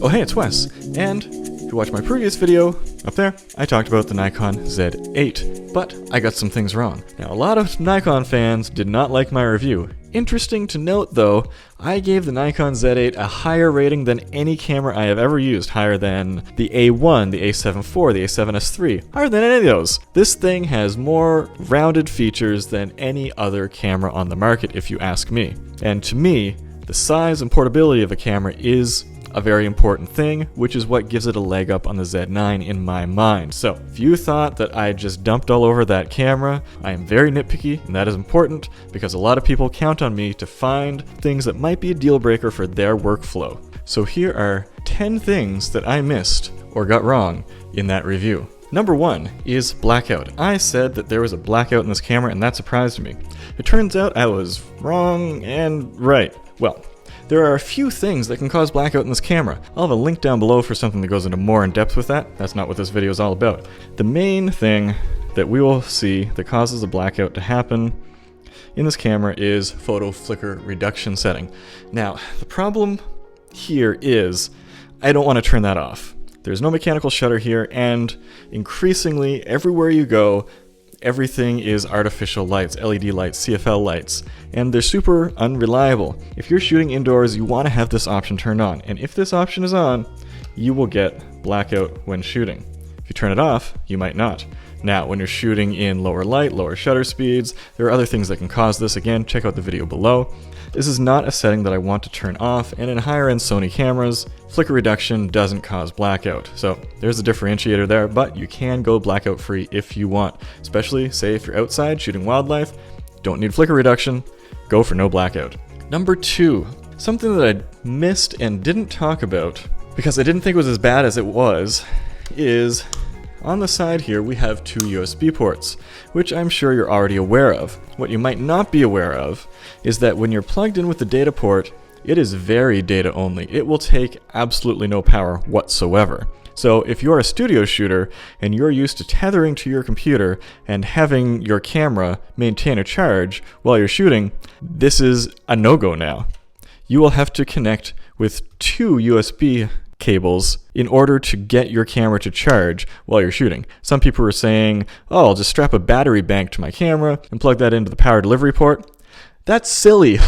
Oh hey, it's Wes, and if you watched my previous video, up there, I talked about the Nikon Z8, but I got some things wrong. Now, a lot of Nikon fans did not like my review. Interesting to note though, I gave the Nikon Z8 a higher rating than any camera I have ever used, higher than the A1, the A7 IV, the A7S III, higher than any of those. This thing has more rounded features than any other camera on the market, if you ask me. And to me, the size and portability of a camera is a very important thing, which is what gives it a leg up on the Z9 in my mind. So, if you thought that I just dumped all over that camera, I am very nitpicky, and that is important because a lot of people count on me to find things that might be a deal breaker for their workflow. So here are 10 things that I missed or got wrong in that review. Number 1 is blackout. I said that there was a blackout in this camera, and that surprised me. It turns out I was wrong and right. Well, there are a few things that can cause blackout in this camera. I'll have a link down below for something that goes into more in depth with that. That's not what this video is all about. The main thing that we will see that causes a blackout to happen in this camera is photo flicker reduction setting. Now, the problem here is I don't want to turn that off. There's no mechanical shutter here, and increasingly everywhere you go, everything is artificial lights, LED lights, CFL lights, and they're super unreliable. If you're shooting indoors, you want to have this option turned on, and if this option is on, you will get blackout when shooting. If you turn it off, you might not. Now, when you're shooting in lower light, lower shutter speeds, there are other things that can cause this. Again, check out the video below. This is not a setting that I want to turn off, and in higher-end Sony cameras, flicker reduction doesn't cause blackout. So there's a differentiator there, but you can go blackout free if you want. Especially, say, if you're outside shooting wildlife, don't need flicker reduction, go for no blackout. Number 2, something that I missed and didn't talk about, because I didn't think it was as bad as it was, is on the side here we have 2 USB ports, which I'm sure you're already aware of. What you might not be aware of is that when you're plugged in with the data port, it is very data only. It will take absolutely no power whatsoever. So if you're a studio shooter and you're used to tethering to your computer and having your camera maintain a charge while you're shooting, this is a no-go now. You will have to connect with 2 USB cables in order to get your camera to charge while you're shooting. Some people were saying, oh, I'll just strap a battery bank to my camera and plug that into the power delivery port. That's silly.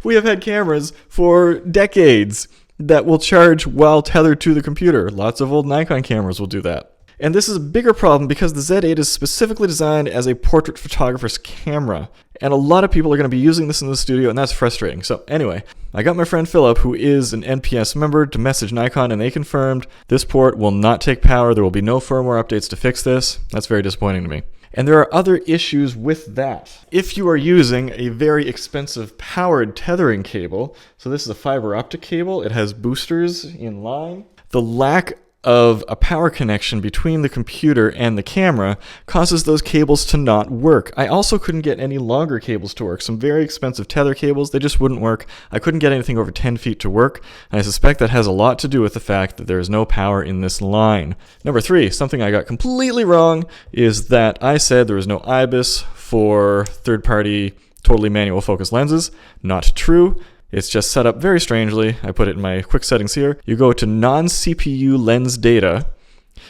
We have had cameras for decades that will charge while tethered to the computer. Lots of old Nikon cameras will do that. And this is a bigger problem because the Z8 is specifically designed as a portrait photographer's camera. And a lot of people are going to be using this in the studio, and that's frustrating. So anyway, I got my friend Philip, who is an NPS member, to message Nikon, and they confirmed this port will not take power. There will be no firmware updates to fix this. That's very disappointing to me. And there are other issues with that. If you are using a very expensive powered tethering cable, so this is a fiber optic cable, it has boosters in line, the lack of a power connection between the computer and the camera causes those cables to not work. I also couldn't get any longer cables to work. Some very expensive tether cables, they just wouldn't work. I couldn't get anything over 10 feet to work, and I suspect that has a lot to do with the fact that there is no power in this line. Number 3, something I got completely wrong, is that I said there was no IBIS for third-party totally manual focus lenses. Not true. It's just set up very strangely. I put it in my quick settings here. You go to non-CPU lens data,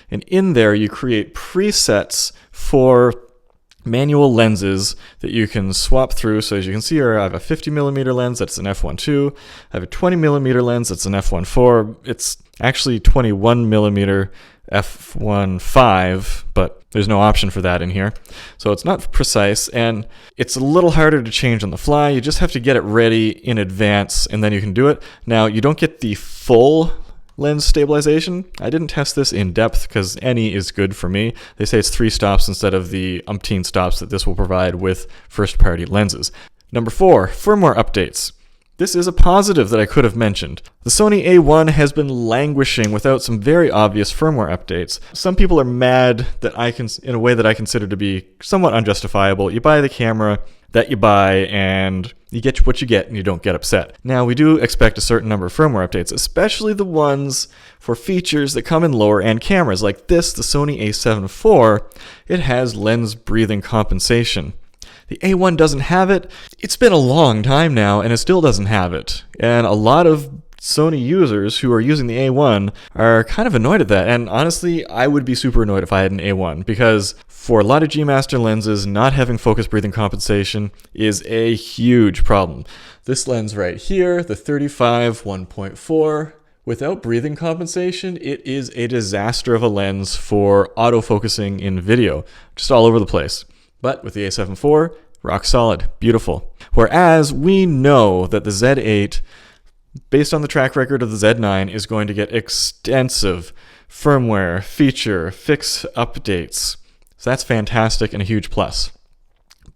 and in there you create presets for manual lenses that you can swap through. So as you can see here, I have a 50mm lens that's an f1.2. I have a 20mm lens that's an f1.4. It's actually 21mm f1.5, but there's no option for that in here. So it's not precise, and it's a little harder to change on the fly. You just have to get it ready in advance, and then you can do it. Now, you don't get the full lens stabilization. I didn't test this in depth because any is good for me. They say it's 3 stops instead of the umpteen stops that this will provide with first-party lenses. Number 4, firmware updates. This is a positive that I could have mentioned. The Sony A1 has been languishing without some very obvious firmware updates. Some people are mad that in a way that I consider to be somewhat unjustifiable. You buy the camera that you buy and you get what you get and you don't get upset. Now, we do expect a certain number of firmware updates, especially the ones for features that come in lower end cameras. Like this, the Sony A7 IV, it has lens breathing compensation. The A1 doesn't have it. It's been a long time now, and it still doesn't have it. And a lot of Sony users who are using the A1 are kind of annoyed at that, and honestly, I would be super annoyed if I had an A1, because for a lot of G Master lenses, not having focus breathing compensation is a huge problem. This lens right here, the 35 1.4, without breathing compensation, it is a disaster of a lens for autofocusing in video, just all over the place. But with the A7 IV, rock solid, beautiful. Whereas we know that the Z8, based on the track record of the Z9, is going to get extensive firmware, feature, fix updates. So that's fantastic and a huge plus.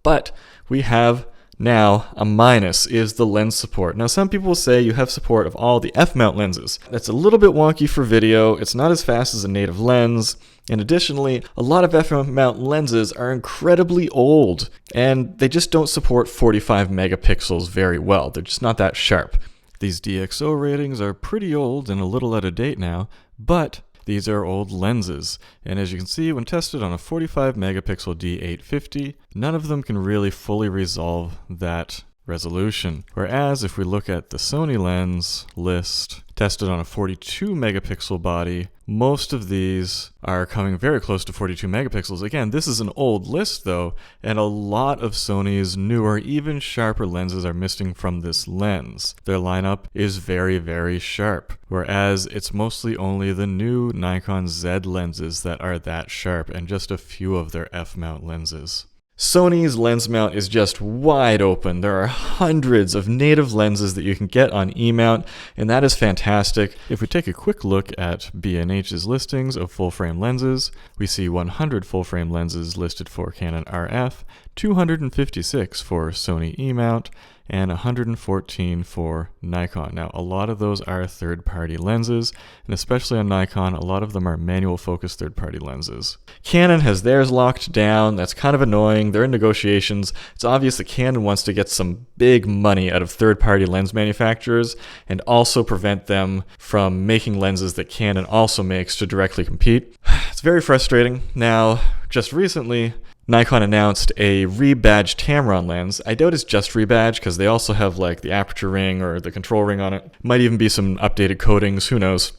But we have now a minus, is the lens support. Now some people say you have support of all the F-mount lenses. That's a little bit wonky for video, it's not as fast as a native lens, and additionally, a lot of F-mount lenses are incredibly old, and they just don't support 45 megapixels very well. They're just not that sharp. These DxO ratings are pretty old and a little out of date now, but these are old lenses, and as you can see, when tested on a 45 megapixel D850, none of them can really fully resolve that resolution. Whereas if we look at the Sony lens list, tested on a 42 megapixel body, most of these are coming very close to 42 megapixels. Again, this is an old list though, and a lot of Sony's newer, even sharper lenses are missing from this lens. Their lineup is very, very sharp, whereas it's mostly only the new Nikon Z lenses that are that sharp, and just a few of their F-mount lenses. Sony's lens mount is just wide open. There are hundreds of native lenses that you can get on E-mount, and that is fantastic. If we take a quick look at B&H's listings of full-frame lenses, we see 100 full-frame lenses listed for Canon RF, 256 for Sony E-mount, and 114 for Nikon. Now, a lot of those are third-party lenses, and especially on Nikon, a lot of them are manual focus third-party lenses. Canon has theirs locked down. That's kind of annoying. They're in negotiations. It's obvious that Canon wants to get some big money out of third-party lens manufacturers and also prevent them from making lenses that Canon also makes to directly compete. It's very frustrating. Now, just recently, Nikon announced a rebadged Tamron lens. I doubt it's just rebadged because they also have like the aperture ring or the control ring on it. Might even be some updated coatings, who knows.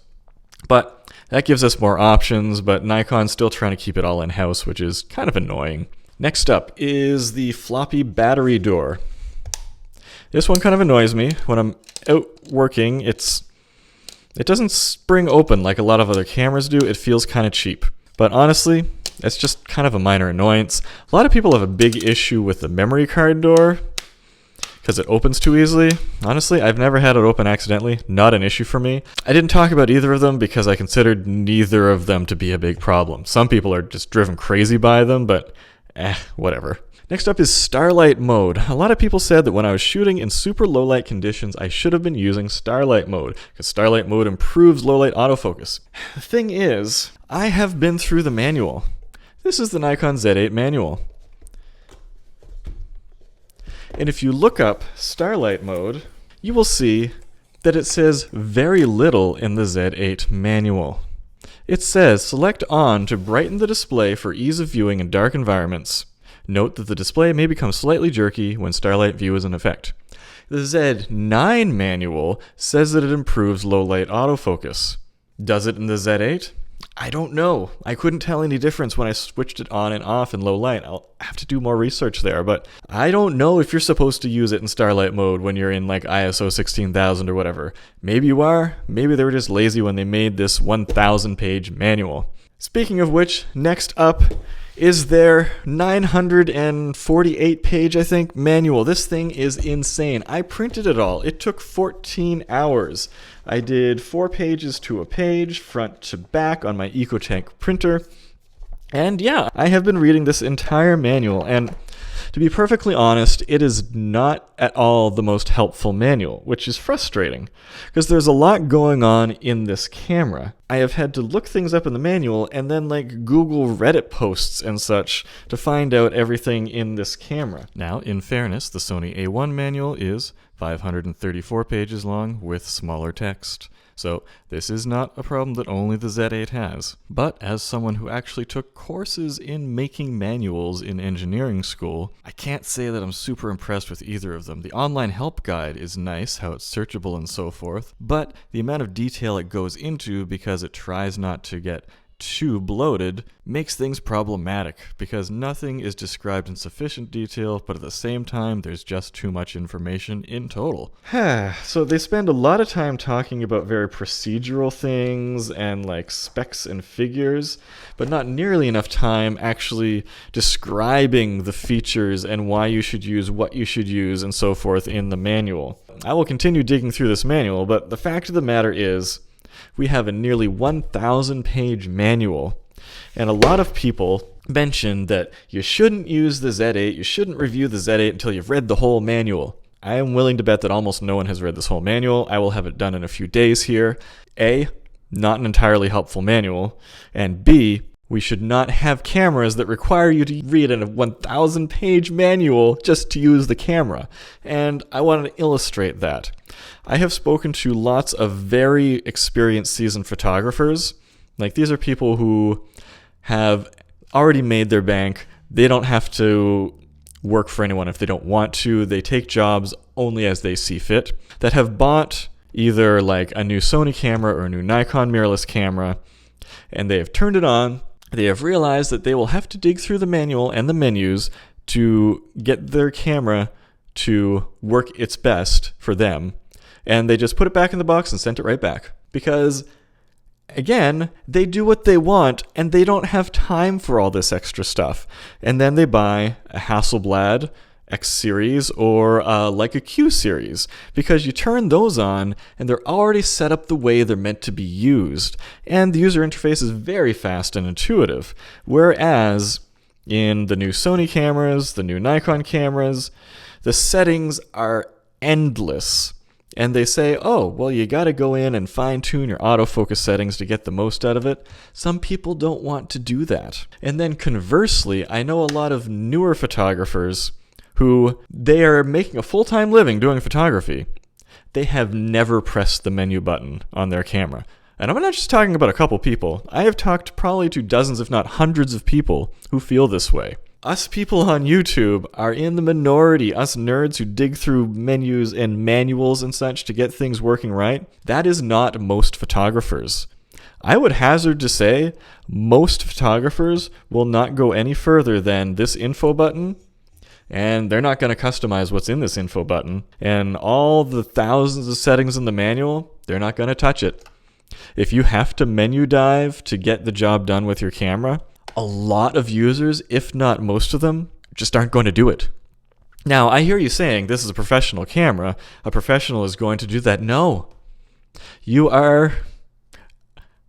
But that gives us more options, but Nikon's still trying to keep it all in-house, which is kind of annoying. Next up is the floppy battery door. This one kind of annoys me. When I'm out working, it doesn't spring open like a lot of other cameras do. It feels kind of cheap. But honestly, it's just kind of a minor annoyance. A lot of people have a big issue with the memory card door because it opens too easily. Honestly, I've never had it open accidentally. Not an issue for me. I didn't talk about either of them because I considered neither of them to be a big problem. Some people are just driven crazy by them, but whatever. Next up is Starlight Mode. A lot of people said that when I was shooting in super low light conditions, I should have been using Starlight Mode because Starlight Mode improves low light autofocus. The thing is, I have been through the manual. This is the Nikon Z8 manual. And if you look up Starlight Mode, you will see that it says very little in the Z8 manual. It says, select on to brighten the display for ease of viewing in dark environments. Note that the display may become slightly jerky when Starlight View is in effect. The Z9 manual says that it improves low light autofocus. Does it in the Z8? I don't know. I couldn't tell any difference when I switched it on and off in low light. I'll have to do more research there, but I don't know if you're supposed to use it in Starlight Mode when you're in like ISO 16000 or whatever. Maybe you are. Maybe they were just lazy when they made this 1,000-page manual. Speaking of which, next up is their 948-page, I think, manual. This thing is insane. I printed it all. It took 14 hours. I did 4 pages to a page, front to back, on my EcoTank printer. And yeah, I have been reading this entire manual, and to be perfectly honest, it is not at all the most helpful manual, which is frustrating, because there's a lot going on in this camera. I have had to look things up in the manual and then like Google Reddit posts and such to find out everything in this camera. Now, in fairness, the Sony A1 manual is 534 pages long with smaller text. So this is not a problem that only the Z8 has. But as someone who actually took courses in making manuals in engineering school, I can't say that I'm super impressed with either of them. The online help guide is nice, how it's searchable and so forth, but the amount of detail it goes into, because it tries not to get too bloated, makes things problematic, because nothing is described in sufficient detail, but at the same time there's just too much information in total. So they spend a lot of time talking about very procedural things and like specs and figures, but not nearly enough time actually describing the features and why you should use what you should use and so forth in the manual. I will continue digging through this manual, but the fact of the matter is we have a nearly 1,000-page manual, and a lot of people mention that you shouldn't use the Z8, you shouldn't review the Z8 until you've read the whole manual. I am willing to bet that almost no one has read this whole manual. I will have it done in a few days here. A, not an entirely helpful manual, and B, we should not have cameras that require you to read a 1,000-page manual just to use the camera. And I wanted to illustrate that. I have spoken to lots of very experienced seasoned photographers. Like, these are people who have already made their bank. They don't have to work for anyone if they don't want to. They take jobs only as they see fit, that have bought either like a new Sony camera or a new Nikon mirrorless camera, and they have turned it on. They have realized that they will have to dig through the manual and the menus to get their camera to work its best for them. And they just put it back in the box and sent it right back. Because, again, they do what they want and they don't have time for all this extra stuff. And then they buy a Hasselblad X series or like a Q series, because you turn those on and they're already set up the way they're meant to be used, and the user interface is very fast and intuitive. Whereas in the new Sony cameras, the new Nikon cameras, the settings are endless. And they say, oh, well, you got to go in and fine-tune your autofocus settings to get the most out of it. Some people don't want to do that. And then conversely, I know a lot of newer photographers who they are making a full-time living doing photography. They have never pressed the menu button on their camera. And I'm not just talking about a couple people. I have talked probably to dozens, if not hundreds of people who feel this way. Us people on YouTube are in the minority, us nerds who dig through menus and manuals and such to get things working right. That is not most photographers. I would hazard to say most photographers will not go any further than this info button, and they're not going to customize what's in this info button. And all the thousands of settings in the manual, they're not going to touch it. If you have to menu dive to get the job done with your camera, a lot of users, if not most of them, just aren't going to do it. Now, I hear you saying this is a professional camera. A professional is going to do that. No. You are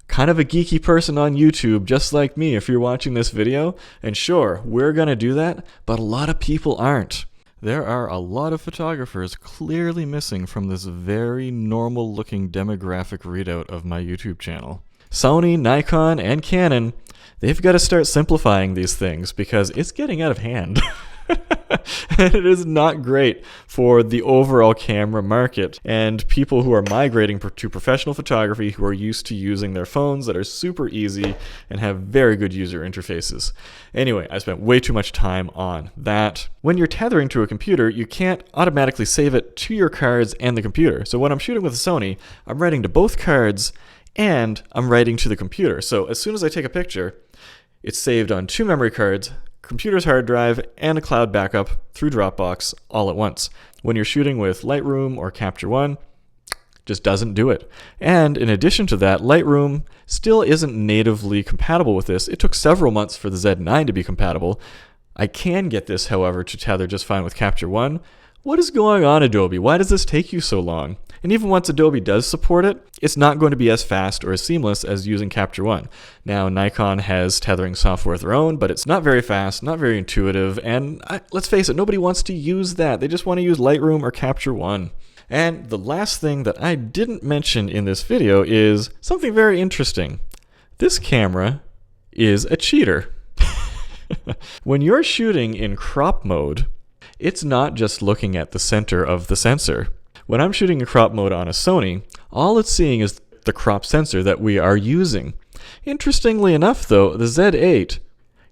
kind of a geeky person on YouTube, just like me if you're watching this video. And sure, we're going to do that, but a lot of people aren't. There are a lot of photographers clearly missing from this very normal-looking demographic readout of my YouTube channel. Sony, Nikon, and Canon, they've got to start simplifying these things because it's getting out of hand. And it is not great for the overall camera market and people who are migrating to professional photography who are used to using their phones that are super easy and have very good user interfaces. Anyway, I spent way too much time on that. When you're tethering to a computer, you can't automatically save it to your cards and the computer. So when I'm shooting with a Sony, I'm writing to both cards and I'm writing to the computer. So as soon as I take a picture, it's saved on 2 memory cards, computer's hard drive, and a cloud backup through Dropbox all at once. When you're shooting with Lightroom or Capture One, just doesn't do it. And in addition to that, Lightroom still isn't natively compatible with this. It took several months for the Z9 to be compatible. I can get this, however, to tether just fine with Capture One. What is going on, Adobe? Why does this take you so long? And even once Adobe does support it, it's not going to be as fast or as seamless as using Capture One. Now, Nikon has tethering software of their own, but it's not very fast, not very intuitive, and let's face it, nobody wants to use that. They just want to use Lightroom or Capture One. And the last thing that I didn't mention in this video is something very interesting. This camera is a cheater. When you're shooting in crop mode, it's not just looking at the center of the sensor. When I'm shooting in crop mode on a Sony, all it's seeing is the crop sensor that we are using. Interestingly enough though, the Z8,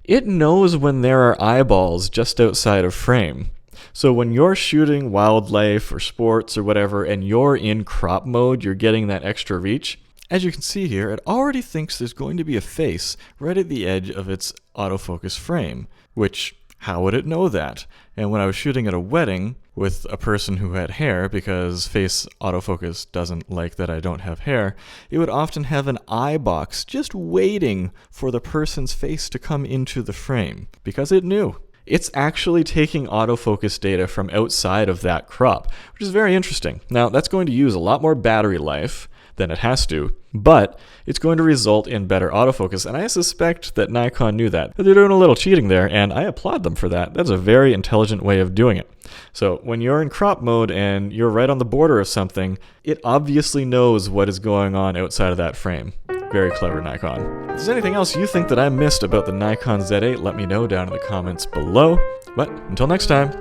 it knows when there are eyeballs just outside of frame. So when you're shooting wildlife or sports or whatever and you're in crop mode, you're getting that extra reach. As you can see here, it already thinks there's going to be a face right at the edge of its autofocus frame, which, how would it know that? And when I was shooting at a wedding with a person who had hair, because face autofocus doesn't like that I don't have hair, it would often have an eye box just waiting for the person's face to come into the frame, because it knew. It's actually taking autofocus data from outside of that crop, which is very interesting. Now, that's going to use a lot more battery life than it has to, but it's going to result in better autofocus, and I suspect that Nikon knew that. They're doing a little cheating there, and I applaud them for that. That's a very intelligent way of doing it. So when you're in crop mode and you're right on the border of something, it obviously knows what is going on outside of that frame. Very clever, Nikon. If there's anything else you think that I missed about the Nikon Z8, let me know down in the comments below. But until next time,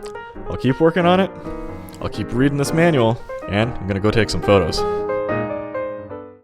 I'll keep working on it, I'll keep reading this manual, and I'm gonna go take some photos.